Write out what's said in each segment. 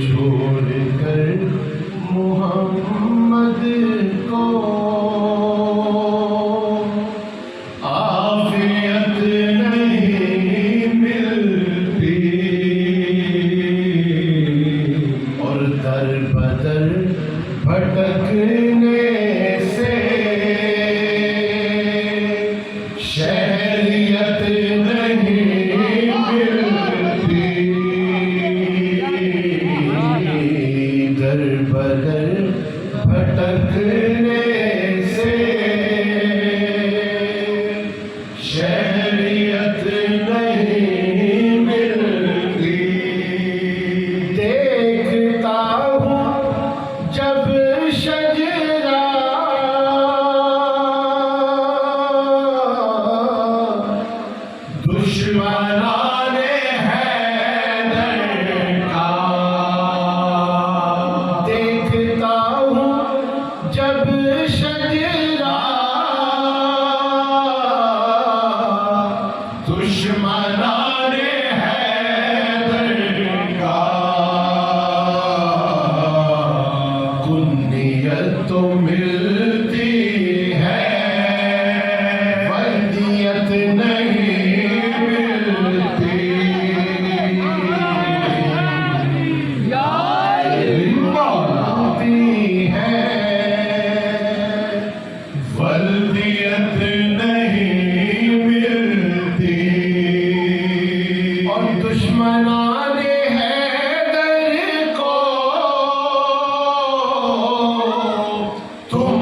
چھوڑ کر محمد کو عافیت نہیں ملتی، اور در بدر بھٹکنے سے شہریت نہیں ملتی، در بدر بھٹکنے سے شہریت نہیں ملتی۔ دیکھتا ہوں جب شجرہ دشمنان حیدر کا، دیکھتا ہوں جب شجرہ دشمنان حیدر کا، کنیت تو ملتی ہے ودیت نہیں ملتی، ملتی ہے ولدیت نہیں ملتی، اور دشمنان حیدر کو تم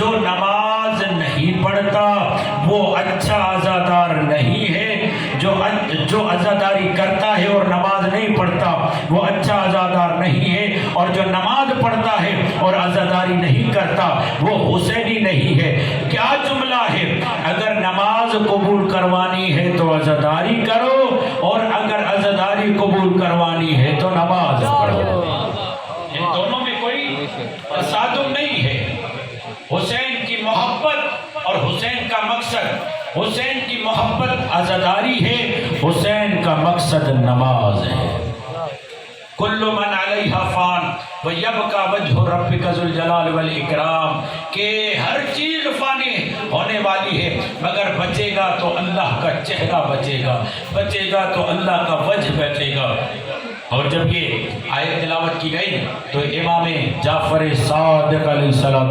جو نماز نہیں پڑھتا وہ اچھا عزادار نہیں ہے، جو عزاداری کرتا ہے اور نماز نہیں پڑھتا وہ اچھا عزادار نہیں ہے، اور جو نماز پڑھتا ہے اور عزاداری نہیں کرتا وہ حسینی نہیں ہے۔ کیا جملہ ہے؟ اگر نماز قبول کروانی ہے تو عزاداری کرو، اور اگر عزاداری قبول کروانی ہے تو نماز پڑھو۔ ان دونوں میں کوئی تصادم نہیں ہے۔ حسین کی محبت اور حسین کا مقصد، حسین کی محبت عزاداری ہے، حسین کا مقصد نماز ہے۔ کل من علیہا فان ویبقی وجہ ربک ذو الجلال والاکرام، کہ ہر چیز فانی ہونے والی ہے مگر بچے گا تو اللہ کا چہرہ بچے گا، بچے گا تو اللہ کا وجہ بچے گا۔ اور جب یہ آیت تلاوت کی گئی تو امام جعفر صادق علیہ السلام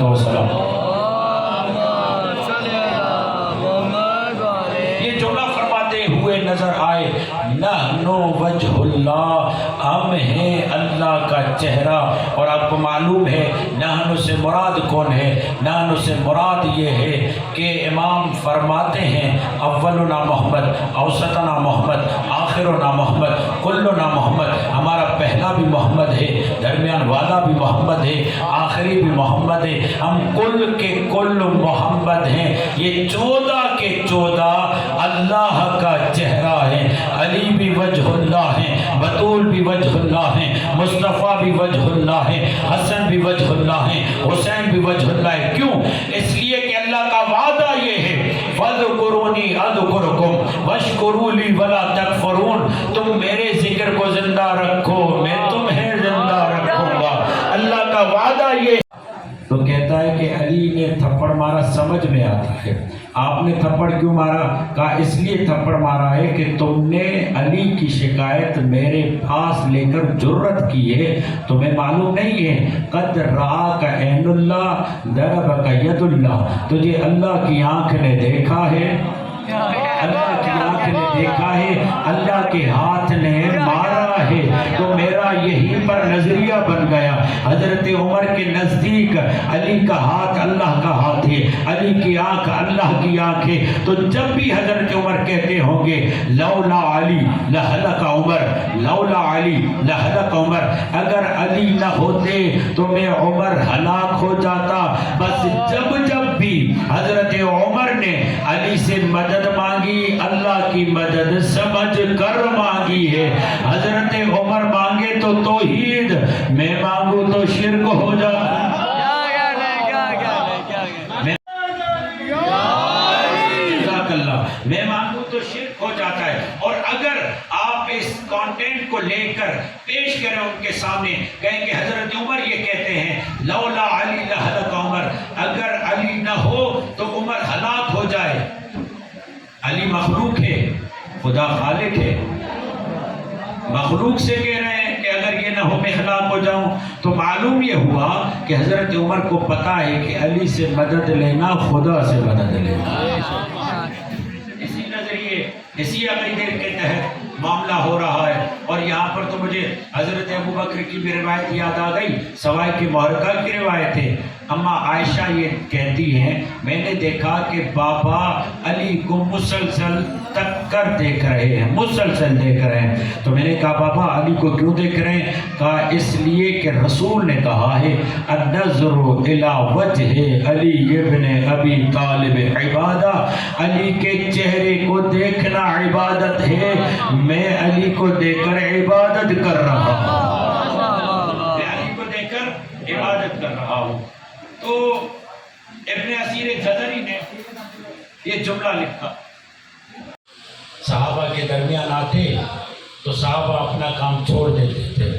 یہ جملہ فرماتے ہوئے نظر آئے، نحن وجہ اللہ، ہم ہیں اللہ کا چہرہ۔ اور آپ کو معلوم ہے نحن سے مراد کون ہے؟ نحن سے مراد یہ ہے کہ امام فرماتے ہیں اولنا محمد، اوسطنا محمد، آخرنا محمد، کلنا محمد، ہمارا پہلا بھی محمد ہے، درمیان والا بھی محمد ہے، آخری بھی محمد ہے، ہم کل کے کل محمد ہیں۔ یہ 14 کے 14 اللہ کا چہرہ ہے۔ علی بھی وجہ اللہ ہے، بطول بھی وجہ اللہ ہے، مصطفیٰ بھی وجہ اللہ ہے، حسن بھی وجہ اللہ ہے، حسین بھی وجہ اللہ ہے۔ کیوں؟ اس لیے کہ اللہ کا وعدہ یہ ہے فَاذْكُرُونِي أَذْكُرْكُمْ وَاشْكُرُوا لِي وَلَا تَكْفُرُونَ، تم میرے ذکر کو زندہ رکھو میں تمہیں زندہ رکھوں گا۔ اللہ کا وعدہ یہ تو کہتا ہے کہ علی نے تھپڑ مارا، سمجھ میں آتا ہے آپ نے تھپڑ کیوں مارا؟ کہا اس لیے تھپڑ مارا ہے کہ تم نے علی کی شکایت میرے پاس لے کر جرت کی ہے، تمہیں معلوم نہیں ہے قد رآک عین اللہ ضربک ید اللہ، تجھے اللہ کی آنکھ نے دیکھا ہے، اللہ کی آنکھ نے دیکھا ہے، اللہ کے ہاتھ نے مارا ہے۔ تو میرا یہی پر نظریہ بن گیا، حضرت عمر کے نزدیک علی کا ہاتھ اللہ کا ہاتھ ہے، علی کی آنکھ اللہ کی آنکھ ہے۔ تو جب بھی حضرت عمر کہتے ہوں گے لولا علی لہلک عمر، لولا علی لہلک عمر، اگر علی نہ ہوتے تو میں عمر ہلاک ہو جاتا۔ بس جب بھی حضرت عمر نے علی سے مدد مانگی، اللہ کی مدد سمجھ کر مانگی ہے۔ حضرت عمر مانگے تو توحید، میں مانگوں تو شرک ہو جاتا۔ میں مانگوں تو شرک ہو جاتا ہے۔ اور اگر آپ اس کانٹینٹ کو لے کر پیش کریں ان کے سامنے، کہیں کہ حضرت عمر یہ کہتے ہیں لولا علی لہلک عمر، اگر علی نہ ہو تو عمر ہلاک ہو جائے۔ علی مخلوق ہے، خدا خالق ہے، مخلوق سے کہہ رہے ہیں کہ اگر یہ نہ ہو میں ہلاک ہو جاؤں، تو معلوم یہ ہوا کہ حضرت عمر کو پتا ہے کہ علی سے مدد لینا خدا سے مدد لینا۔ اسی نظریے، اسی عقیدے کے تحت معاملہ ہو رہا ہے۔ اور یہاں پر تو مجھے حضرت ابو بکر کی بھی روایت یاد آ گئی، سوائے کی محرقہ کی روایت ہے۔ اما عائشہ یہ کہتی ہیں میں نے دیکھا کہ بابا علی کو مسلسل تک کر دیکھ رہے ہیں، مسلسل دیکھ رہے ہیں۔ تو میں نے کہا بابا علی کو کیوں دیکھ رہے ہیں؟ کہا اس لیے کہ رسول نے کہا ہے النظر الی وجہ علی ابن ابی طالب عبادہ، علی کے چہرے کو دیکھنا عبادت ہے، میں علی کو دیکھ کر عبادت کر رہا ہوں، میں علی کو دیکھ کر عبادت کر رہا ہوں۔ تو ابن اسیر جزری نے یہ جملہ لکھا، صحابہ کے درمیان آتے تو صحابہ اپنا کام چھوڑ دیتے تھے،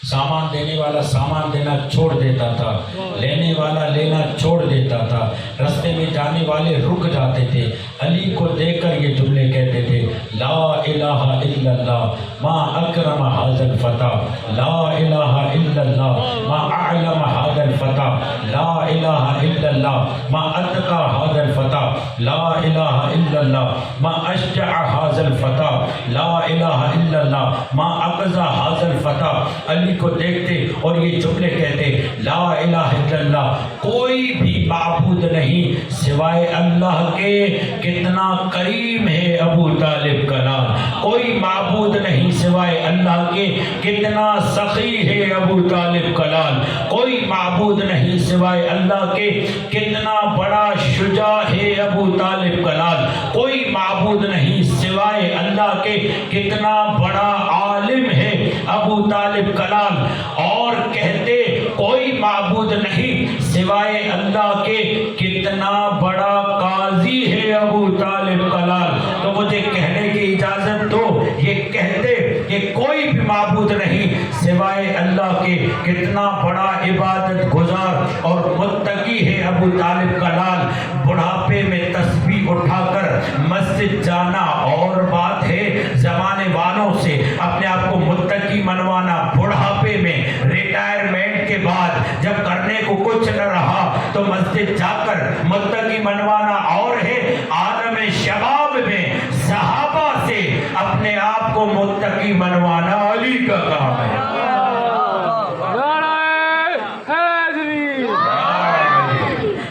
سامان دینے والا سامان دینا چھوڑ دیتا تھا، لینے والا لینا چھوڑ دیتا تھا، رستے میں جانے والے رک جاتے تھے، علی کو دیکھ کر یہ جملے کہتے تھے لا الہ الا اللہ ما اکرم ھذا الفتى، لا الہ الا اللہ ما اعلم ھذا الفتى، لا الہ الا اللہ ما اتقى ھذا الفتى، لا الہ الا اللہ ما اشجع ھذا الفتى، لا الہ الا اللہ ما اقضى ھذا الفتى۔ علی کو دیکھتے اور یہ جملے کہتے، لا الہ الا اللہ، کوئی بھی معبود نہیں سوائے اللہ کے، کتنا کریم ہے ابو طالب کا لال، کوئی معبود نہیں سوائے اللہ کے، کتنا سخی ہے ابو طالب کا لال، کوئی معبود نہیں سوائے اللہ کے، کتنا بڑا شجاع ہے ابو طالب کا لال، کوئی معبود نہیں سوائے اللہ کے، کتنا بڑا عالم ہے ابو طالب کا لال، اور کہتے کوئی معبود نہیں سوائے اللہ کے، کتنا بڑا قاضی ہے ابو طالب کا لال۔ تو مجھے کہنے کی اجازت دو، یہ کہتے کہ کوئی بھی معبود نہیں سوائے اللہ کے، کتنا بڑا عبادت گزار اور متقی ہے ابو طالب کا لال، بڑھاپے میں تسبیح اٹھا کر مسجد جانا اور بات ہے، زمانے والوں سے اپنے آپ کو متقی منوانا، بڑھاپے میں ریٹائرمنٹ کے بعد جب کرنے کو کچھ نہ رہا تو مسجد جا کر متقی منوانا اور ہے، عالم شباب میں صحابہ سے اپنے آپ کو متقی منوانا علی کا کام ہے۔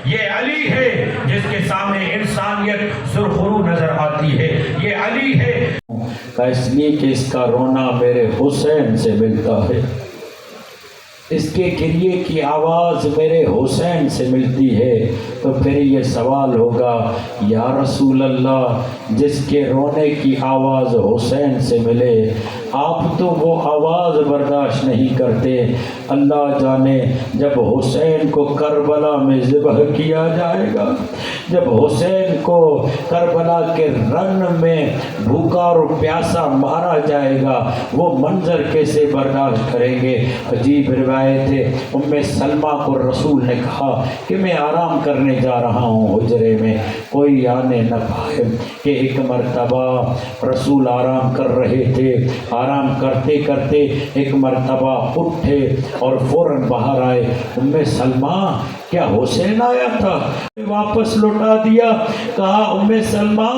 یہ علی ہے جس کے سامنے انسانیت سرخرو نظر آتی ہے، یہ علی ہے اس لیے کہ اس کا رونا میرے حسین سے ملتا ہے، اس کے گریے کی آواز میرے حسین سے ملتی ہے۔ تو پھر یہ سوال ہوگا، یا رسول اللہ، جس کے رونے کی آواز حسین سے ملے، آپ تو وہ آواز برداشت نہیں کرتے، اللہ جانے جب حسین کو کربلا میں ذبح کیا جائے گا، جب حسین کو کربلا کے رن میں بھوکا اور پیاسا مارا جائے گا، وہ منظر کیسے برداشت کریں گے؟ عجیب روایت ہے، ام سلمہ کو رسول نے کہا کہ میں آرام کرنے جا رہا ہوں حجرے میں، کوئی آنے نہ پائے، کہ ایک مرتبہ رسول آرام کر رہے تھے، آرام کرتے کرتے ایک مرتبہ اٹھے اور فوراً باہر آئے، ام سلمہ کیا حسین آیا تھا؟ واپس لوٹا دیا، کہا ام سلمہ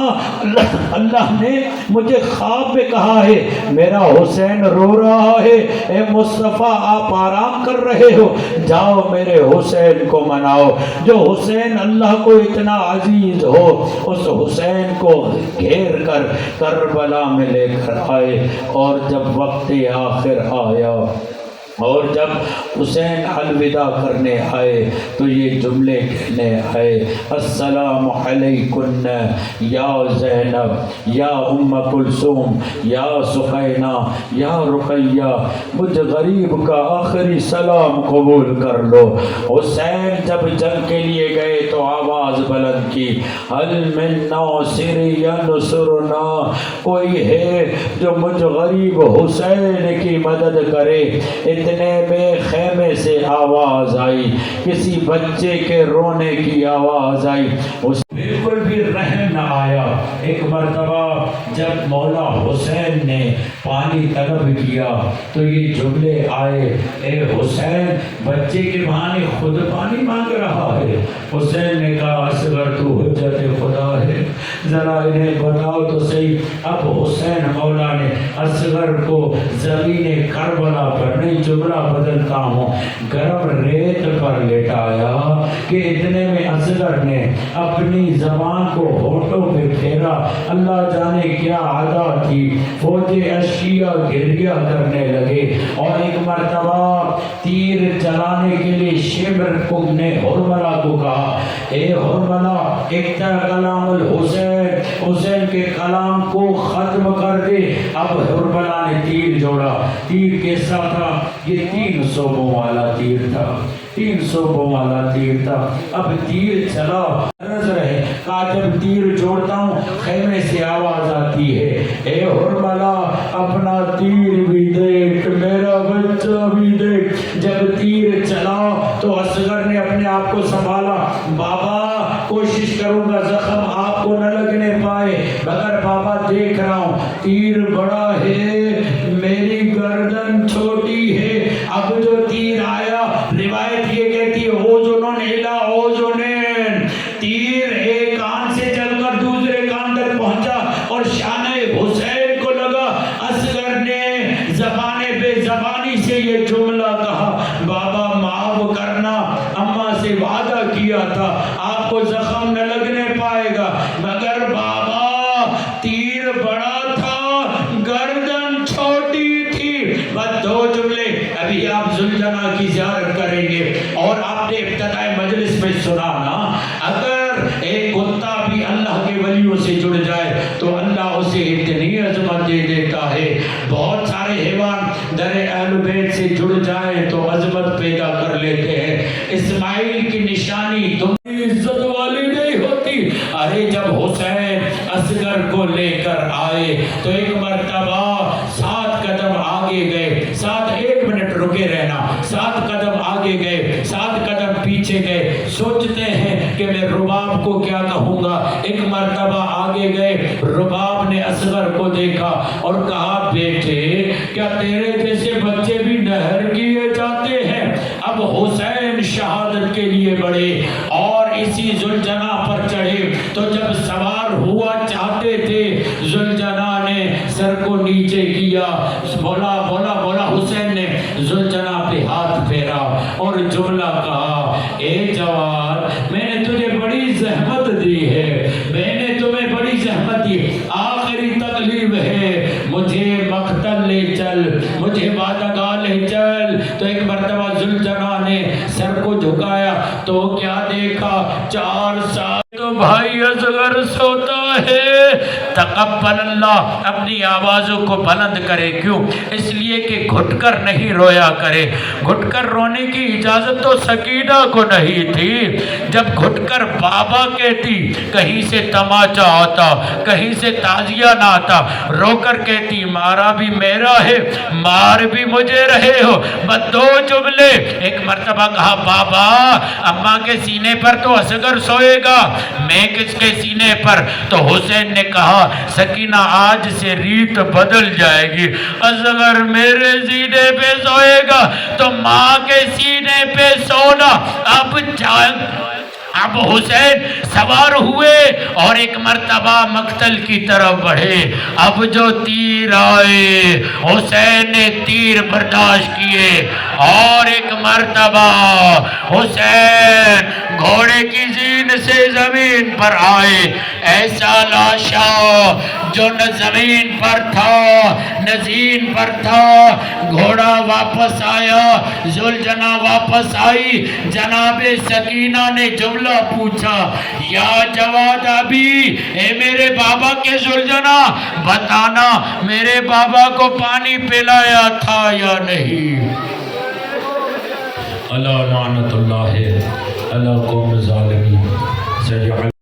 اللہ نے مجھے خواب میں کہا ہے میرا حسین رو رہا ہے، اے مصطفیٰ آپ آرام کر رہے ہو، جاؤ میرے حسین کو مناؤ، جو حسین اللہ کو اتنا عزیز ہو، اس حسین کو گھیر کر کربلا میں لے کر آئے، اور جب وقت آخر آیا اور جب حسین الوداع کرنے آئے تو یہ جملے کہنے آئے، السلام علیکن یا زینب یا ام کلثوم یا سقینہ یا رقیہ، مجھ غریب کا آخری سلام قبول کر لو۔ حسین جب جنگ کے لیے گئے تو آواز بلند کی، هل من ناصر ینصرنا، کوئی ہے جو مجھ غریب حسین کی مدد کرے؟ اتنے میں خیمے سے آواز آئی، کسی بچے کے رونے کی آواز آئی، اس بالکل بھی رحم نہ آیا۔ ایک مرتبہ جب مولا حسین نے پانی طلب کیا تو یہ جملے آئے، اے حسین بچے کے بہانے خود پانی مانگ رہا ہے۔ حسین نے کہا اصغر تو حجت خدا ہے، ذرا انہیں بتاؤ تو صحیح۔ اب حسین مولا نے اصغر کو زمین کربلا پر نہیں، جملہ بدلتا ہوں، گرم ریت پر لٹایا کہ اتنے میں اصغر نے اپنی زبان کو ہونٹوں پہ پھیرا، اللہ جانے کیا عطا تھی، فوج اشیاء گریہ کرنے لگے، اور ایک مرتبہ تیر چلانے کے لیے شمر نے حرملہ کو کہا، اے حرملہ اقتل کلام الحسین، حسین کے کلام کو ختم کر دے۔ اب حرملہ نے تیر جوڑا، تیر کیسا تھا؟ یہ 300 بوں والا تیر تھا، 300 بوں والا تیر تھا۔ اب تیر چلا نظر ہے، کہا جب تیر جوڑتا ہوں خیمے سے آواز آتی ہے، اے حرملہ اپنا تیر بھی دیکھ، میرا بچہ بھی دیکھ۔ جب تیر چلا تو اصغر نے اپنے آپ کو سنبھالا، بابا کوشش کروں گا زخم آپ کو نہ لگنے پائے، مگر بابا دیکھ رہا ہوں تیر بڑا ہے، میری گردن چھوٹی ہے۔ اب جو تیر آیا، روایت یہ کہتی ہے اوزنن الی اوزنین، تیر ایک کان سے چل کر دوسرے کان تک پہنچا اور شانہ حسین کو لگا۔ اصغر نے زبان بے زبانی سے یہ جملہ دیا تھا آپ کو زخم نہ لگنے پائے گا، مگر بابا تیر بڑا تھا گردن چھوٹی تھی۔ بس دو جملے ابھی آپ ذوالجناح کی زیارت کریں گے، اور آپ نے ابتدائی مجلس میں سنا نا، اگر ایک کتا بھی اللہ کے ولیوں سے جڑ جائے تو اللہ اسے اتنی عظمت دے دیتا ہے۔ بہت سارے حیوان در اہل بیت سے جڑ جائیں تو عظمت پیدا کر لیتے ہیں۔ اسماعیل کی نشانی تمہاری عزت والی نہیں ہوتی۔ ارے جب حسین اصغر کو لے کر آئے تو ایک مرتبہ 7 قدم آگے گئے، 1 منٹ رکے رہنا، 7 قدم آگے گئے، 7 قدم پیچھے گئے، سوچتے ہیں کہ میں رباب کو کیا کہوں گا۔ ایک مرتبہ آگے گئے، رباب نے اصغر کو دیکھا اور کہا بیٹے کیا تیرے جیسے بچے بھی نہر کیے جاتے ہیں؟ اب حسین شہادت کے لیے بڑھے اور اسی ذوالجناح پر چڑھے، تو جب سوار ہوا چاہتے تھے ذوالجناح نے سر کو نیچے کیا، بولا حسین نے ذوالجناح پہ ہاتھ پھیرا اور جملہ کہا، اے جوان میں نے تجھے بڑی زحمت دی ہے، میں نے تمہیں بڑی زحمت دی، آخری تکلیف ہے، مجھے مقتل لے چل، مجھے وعدہ لے چل۔ تو ایک مرتبہ ذوالجناح نے سر کو جھکایا تو کیا دیکھا، 4 سال تو بھائی اصغر سوتا ہے۔ تقبل اللہ اپنی آوازوں کو بلند کرے، کیوں؟ اس لیے کہ گھٹ کر نہیں رویا کرے۔ گھٹ کر رونے کی اجازت تو سکینہ کو نہیں تھی۔ جب گھٹ کر بابا کہتی کہیں سے تماچا آتا، کہیں سے تعزیہ نہ آتا، رو کر کہتی مارا بھی میرا ہے، مار بھی مجھے رہے ہو۔ بس 2 جملے۔ ایک مرتبہ کہا بابا اماں کے سینے پر تو اصغر سوئے گا، میں کس کے سینے پر؟ تو حسین نے کہا سکینہ آج سے ریت بدل جائے گی، اصغر میرے سینے پہ سوئے گا تو ماں کے سینے پہ سونا۔ اب حسین سوار ہوئے اور ایک مرتبہ مقتل کی طرف بڑھے۔ اب جو تیر آئے حسین نے تیر برداشت کیے، اور ایک مرتبہ حسین گھوڑے کی زین سے زمین پر آئے۔ ایسا لاشا جو نہ زمین پر تھا نہ زین پر تھا، گھوڑا واپس آیا، ذوالجناح واپس آئی۔ جناب سکینہ نے جملہ پوچھا، یا جواد ابھی، اے میرے بابا کے ذوالجناح بتانا میرے بابا کو پانی پلایا تھا یا نہیں؟ اللہ لعنت اللہ علی قوم ظالمین۔